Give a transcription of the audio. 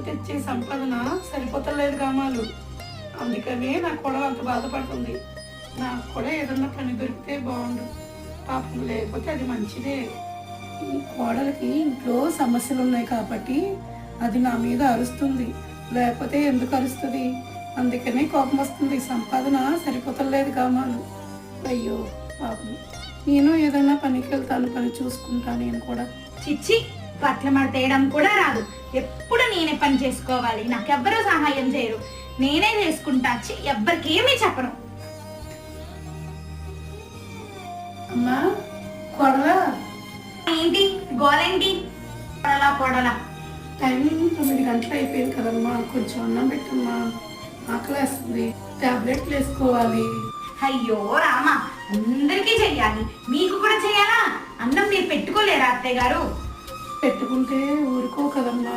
తెచ్చే సంపాదన సరిపోతలేదు గామాలు. అందుకనే నా కోడలు అంత బాధపడుతుంది. నాకు కూడా ఏదన్నా పని దొరికితే బాగుండు. పాపం లేకపోతే అది మంచిదే. ఈ కోడలికి ఇంట్లో సమస్యలు ఉన్నాయి కాబట్టి అది నా మీద అరుస్తుంది. లేకపోతే ఎందుకు అరుస్తుంది? అందుకనే కోపం వస్తుంది. సంపాదన సరిపోతలేదు గామాలు. అయ్యో పాపం. నేను ఏదైనా పనికి వెళ్తాను, పని చూసుకుంటా నేను కూడా. చిచ్చి, బట్టలు మడతేయడం కూడా రాదు. ఎప్పుడు నేనే పని చేసుకోవాలి. నాకెవ్వరూ సహాయం చేయరు. నేనే చేసుకుంటా. ఎవ్వరికి ఏమీ చెప్పను. అమ్మా కొడలా ఏంటి గోలేంటి? కొడలా టైం 9 గంటలు అయిపోయింది కదమ్మా. కొంచెం అన్నం పెట్టమ్మా, ఆకలేస్తుంది. టాబ్లెట్లు వేసుకోవాలి. అయ్యో రామా, అందరికీ చెయ్యాలి, మీకు కూడా చెయ్యాలా? అన్నం మీరు పెట్టుకోలేరా అత్తయ్య గారు? పెట్టుకుంటే ఊరుకో కదమ్మా.